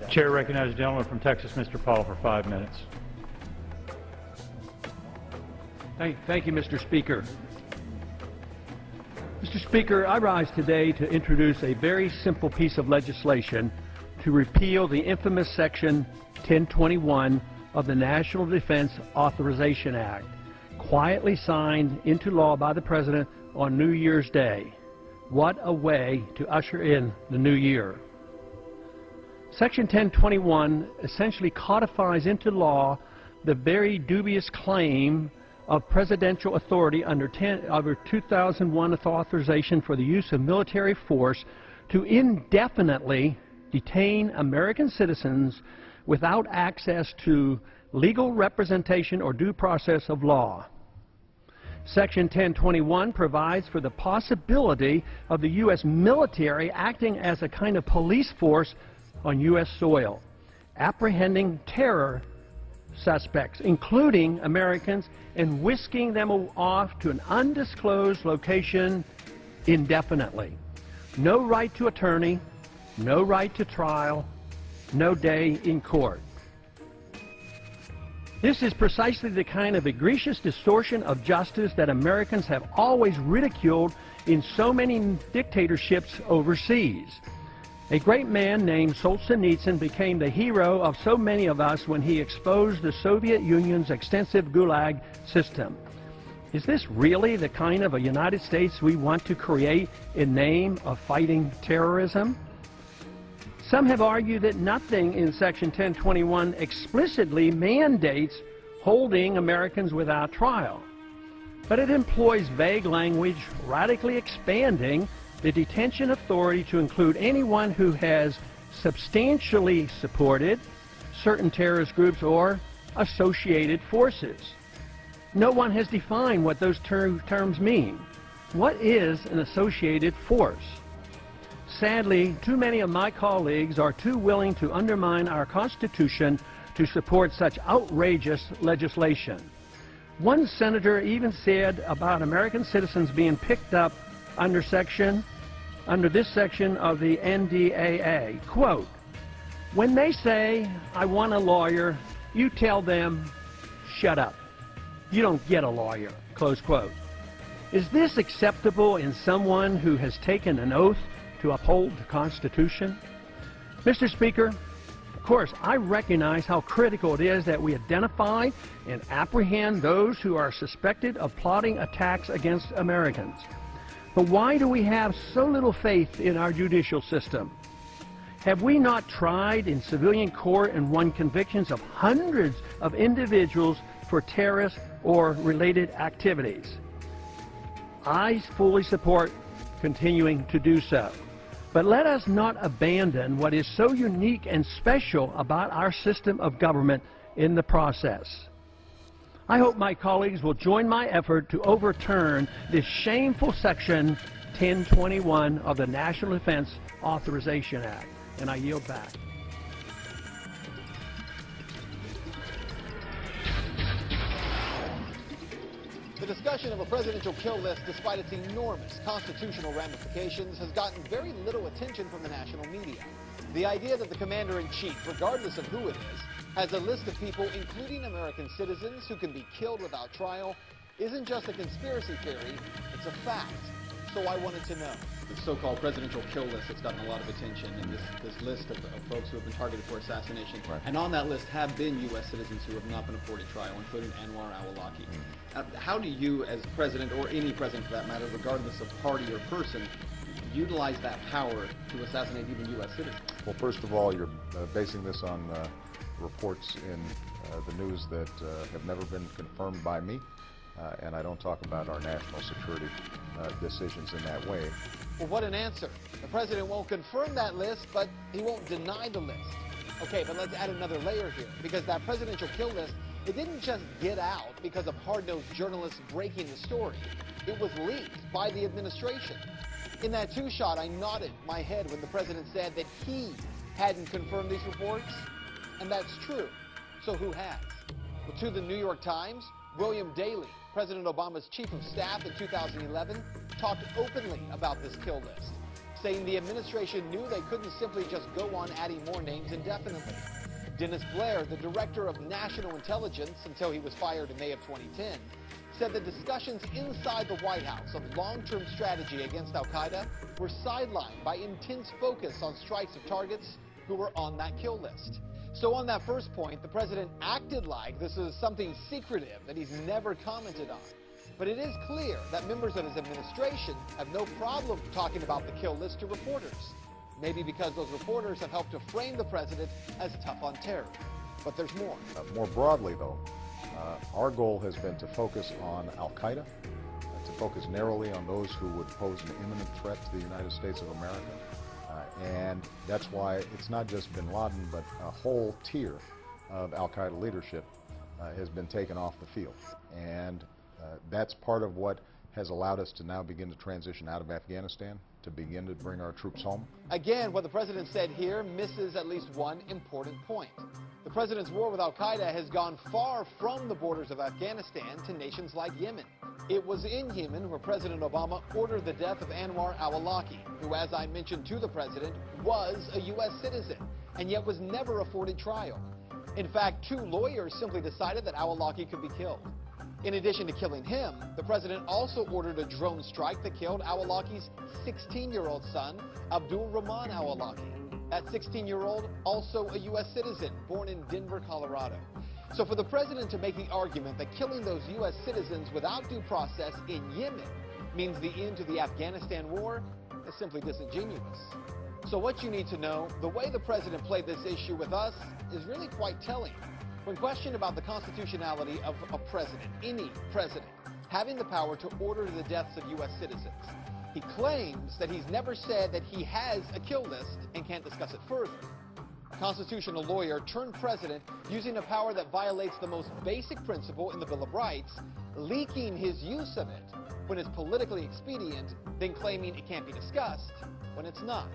Chair recognizes the gentleman from Texas, Mr. Paul, for 5 minutes. Thank you, Mr. Speaker. Mr. Speaker, I rise today to introduce a very simple piece of legislation to repeal the infamous Section 1021 of the National Defense Authorization Act, quietly signed into law by the President on New Year's Day. What a way to usher in the new year. Section 1021 essentially codifies into law the very dubious claim of presidential authority under 2001 authorization for the use of military force to indefinitely detain American citizens without access to legal representation or due process of law. Section 1021 provides for the possibility of the U.S. military acting as a kind of police force on U.S. soil, apprehending terror suspects, including Americans, and whisking them off to an undisclosed location indefinitely. No right to attorney, no right to trial, no day in court. This is precisely the kind of egregious distortion of justice that Americans have always ridiculed in so many dictatorships overseas. A great man named Solzhenitsyn became the hero of so many of us when he exposed the Soviet Union's extensive Gulag system. Is this really the kind of a United States we want to create in name of fighting terrorism? Some have argued that nothing in Section 1021 explicitly mandates holding Americans without trial, but it employs vague language, radically expanding the detention authority to include anyone who has substantially supported certain terrorist groups or associated forces. No one has defined what those terms mean. What is an associated force? Sadly, too many of my colleagues are too willing to undermine our Constitution to support such outrageous legislation. One senator even said about American citizens being picked up under this section of the NDAA, quote, "When they say, 'I want a lawyer,' you tell them, 'Shut up. You don't get a lawyer,'" close quote. Is this acceptable in someone who has taken an oath to uphold the Constitution? Mr. Speaker, of course, I recognize how critical it is that we identify and apprehend those who are suspected of plotting attacks against Americans. But why do we have so little faith in our judicial system? Have we not tried in civilian court and won convictions of hundreds of individuals for terrorist or related activities? I fully support continuing to do so. But let us not abandon what is so unique and special about our system of government in the process. I hope my colleagues will join my effort to overturn this shameful Section 1021 of the National Defense Authorization Act. And I yield back. The discussion of a presidential kill list, despite its enormous constitutional ramifications, has gotten very little attention from the national media. The idea that the commander-in-chief, regardless of who it is, has a list of people, including American citizens, who can be killed without trial, isn't just a conspiracy theory, it's a fact. So I wanted to know. The so-called presidential kill list has gotten a lot of attention, and this list of folks who have been targeted for assassination. Right. And on that list have been U.S. citizens who have not been afforded trial, including Anwar al-Awlaki. How do you, as president, or any president for that matter, regardless of party or person, utilize that power to assassinate even U.S. citizens? Well, first of all, you're basing this on reports in the news that have never been confirmed by me, and I don't talk about our national security decisions in that way. Well, what an answer. The president won't confirm that list, but he won't deny the list. Okay, but let's add another layer here, because that presidential kill list, it didn't just get out because of hard-nosed journalists breaking the story. It was leaked by the administration. In that two-shot, I nodded my head when the president said that he hadn't confirmed these reports, and that's true. So who has? Well, to the New York Times, William Daley, President Obama's chief of staff in 2011, talked openly about this kill list, saying the administration knew they couldn't simply just go on adding more names indefinitely. Dennis Blair, the director of national intelligence until he was fired in May of 2010, said the discussions inside the White House of long-term strategy against al-Qaeda were sidelined by intense focus on strikes of targets who were on that kill list. So on that first point, the president acted like this is something secretive that he's never commented on. But it is clear that members of his administration have no problem talking about the kill list to reporters. Maybe because those reporters have helped to frame the president as tough on terror. But there's more. More broadly, though, our goal has been to focus on al-Qaeda, to focus narrowly on those who would pose an imminent threat to the United States of America. And that's why it's not just bin Laden, but a whole tier of al-Qaeda leadership has been taken off the field. And that's part of what has allowed us to now begin to transition out of Afghanistan, to begin to bring our troops home. Again, what the president said here misses at least one important point. The president's war with al-Qaeda has gone far from the borders of Afghanistan to nations like Yemen. It was in Yemen where President Obama ordered the death of Anwar al-Awlaki, who, as I mentioned to the president, was a U.S. citizen and yet was never afforded trial. In fact, 2 lawyers simply decided that al-Awlaki could be killed. In addition to killing him, the president also ordered a drone strike that killed al-Awlaki's 16-year-old son, Abdul Rahman al-Awlaki. That 16-year-old, also a U.S. citizen, born in Denver, Colorado. So for the president to make the argument that killing those U.S. citizens without due process in Yemen means the end to the Afghanistan war is simply disingenuous. So what you need to know, the way the president played this issue with us is really quite telling. When questioned about the constitutionality of a president, any president, having the power to order the deaths of U.S. citizens, he claims that he's never said that he has a kill list and can't discuss it further. A constitutional lawyer turned president using a power that violates the most basic principle in the Bill of Rights, leaking his use of it when it's politically expedient, then claiming it can't be discussed when it's not.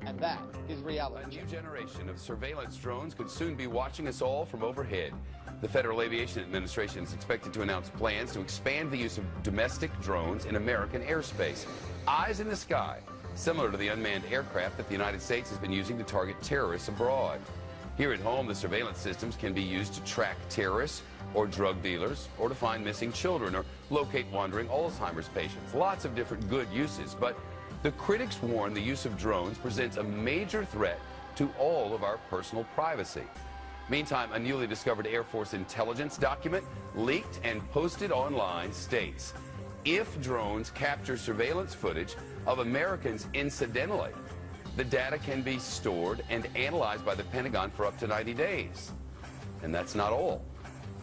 And that is reality. A new generation of surveillance drones could soon be watching us all from overhead. The Federal Aviation Administration is expected to announce plans to expand the use of domestic drones in American airspace. Eyes in the sky, similar to the unmanned aircraft that the United States has been using to target terrorists abroad. Here at home, the surveillance systems can be used to track terrorists or drug dealers, or to find missing children, or locate wandering Alzheimer's patients. Lots of different good uses, but the critics warn the use of drones presents a major threat to all of our personal privacy. Meantime, a newly discovered Air Force intelligence document leaked and posted online states, if drones capture surveillance footage of Americans incidentally, the data can be stored and analyzed by the Pentagon for up to 90 days. And that's not all.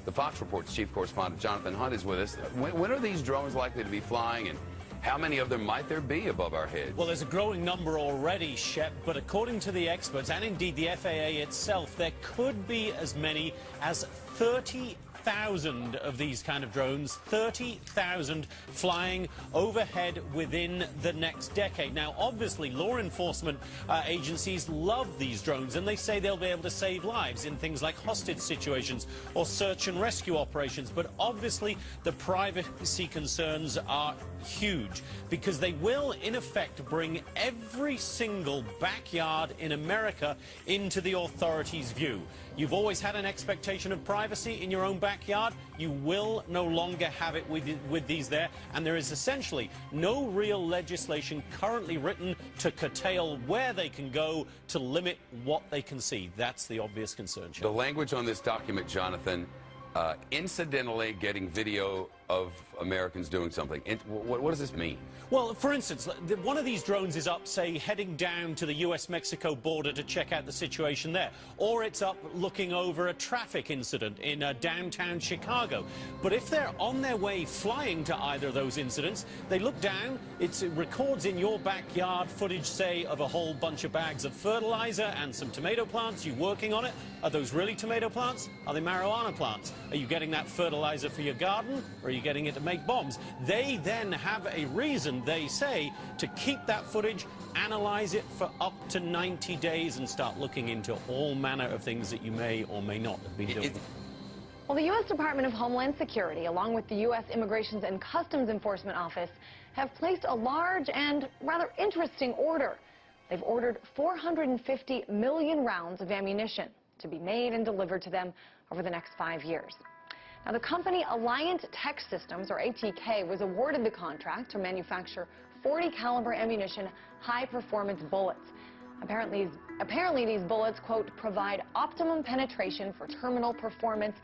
The Fox Report's chief correspondent Jonathan Hunt is with us. When are these drones likely to be flying, and how many of them might there be above our heads? Well, there's a growing number already, Shep, but according to the experts, and indeed the FAA itself, there could be as many as 30,000 of these kind of drones, 30,000 flying overhead within the next decade. Now, obviously, law enforcement agencies love these drones, and they say they'll be able to save lives in things like hostage situations or search and rescue operations. But obviously, the privacy concerns are huge, because they will, in effect, bring every single backyard in America into the authorities' view. You've always had an expectation of privacy in your own backyard. You will no longer have it with these there, and there is essentially no real legislation currently written to curtail where they can go, to limit what they can see. That's the obvious concern. The language on this document, Jonathan, incidentally getting video of Americans doing something. What does this mean? Well, for instance, one of these drones is up, say, heading down to the US-Mexico border to check out the situation there. Or it's up looking over a traffic incident in downtown Chicago. But if they're on their way flying to either of those incidents, they look down, it records in your backyard footage, say, of a whole bunch of bags of fertilizer and some tomato plants. You working on it? Are those really tomato plants? Are they marijuana plants? Are you getting that fertilizer for your garden, or are you getting it to make bombs? They then have a reason, they say, to keep that footage, analyze it for up to 90 days and start looking into all manner of things that you may or may not have been doing. Well, the U.S. Department of Homeland Security, along with the U.S. Immigration and Customs Enforcement Office, have placed a large and rather interesting order. They've ordered 450 million rounds of ammunition to be made and delivered to them over the next 5 years. Now, the company Alliant Tech Systems, or ATK, was awarded the contract to manufacture 40 caliber ammunition high-performance bullets. Apparently these bullets, quote, provide optimum penetration for terminal performance.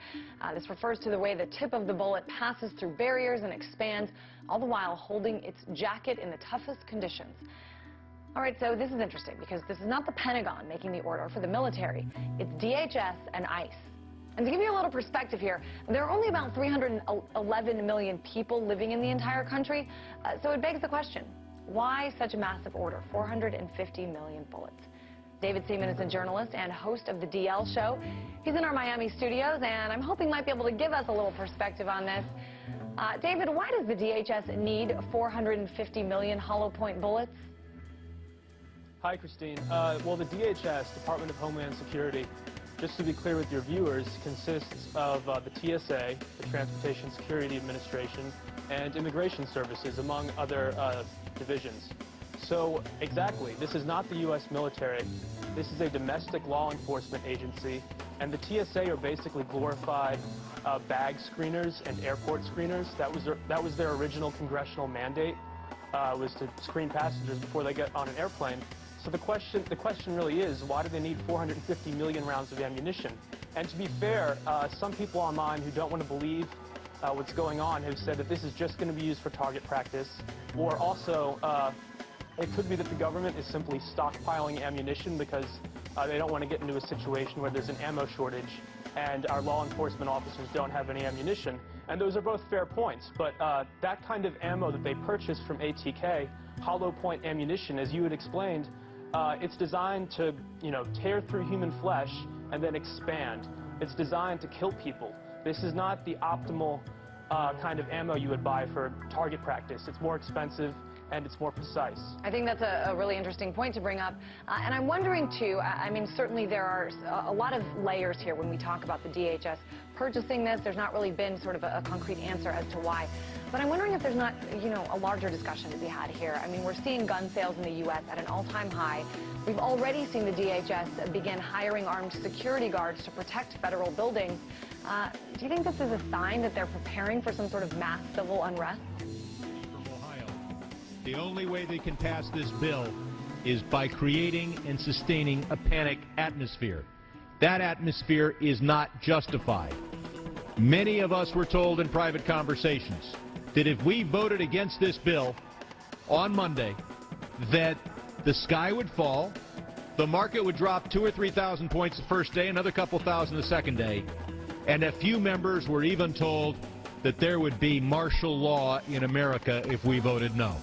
This refers to the way the tip of the bullet passes through barriers and expands, all the while holding its jacket in the toughest conditions. All right, so this is interesting because this is not the Pentagon making the order for the military. It's DHS and ICE. And to give you a little perspective here, there are only about 311 million people living in the entire country, so it begs the question, why such a massive order, 450 million bullets? David Seaman is a journalist and host of the DL Show. He's in our Miami studios, and I'm hoping he might be able to give us a little perspective on this. David, why does the DHS need 450 million hollow point bullets? Hi, Christine. Well, the DHS, Department of Homeland Security, just to be clear with your viewers, consists of the TSA, the Transportation Security Administration, and Immigration Services, among other divisions. So, exactly, this is not the U.S. military. This is a domestic law enforcement agency, and the TSA are basically glorified bag screeners and airport screeners. That was their original congressional mandate, was to screen passengers before they get on an airplane. So the question really is, why do they need 450 million rounds of ammunition? And to be fair, some people online who don't want to believe what's going on have said that this is just going to be used for target practice, or also it could be that the government is simply stockpiling ammunition because they don't want to get into a situation where there's an ammo shortage and our law enforcement officers don't have any ammunition. And those are both fair points, but that kind of ammo that they purchased from ATK, hollow point ammunition, as you had explained, it's designed to, tear through human flesh and then expand. It's designed to kill people. This is not the optimal kind of ammo you would buy for target practice. It's more expensive and it's more precise. I think that's a really interesting point to bring up. And I'm wondering, too, I mean, certainly there are a lot of layers here when we talk about the DHS purchasing this. There's not really been sort of a concrete answer as to why. But I'm wondering if there's not, a larger discussion to be had here. I mean, we're seeing gun sales in the U.S. at an all-time high. We've already seen the DHS begin hiring armed security guards to protect federal buildings. Do you think this is a sign that they're preparing for some sort of mass civil unrest? The only way they can pass this bill is by creating and sustaining a panic atmosphere. That atmosphere is not justified. Many of us were told in private conversations that if we voted against this bill on Monday, that the sky would fall, the market would drop 2,000 or 3,000 points the first day, another couple thousand the second day, and a few members were even told that there would be martial law in America if we voted no.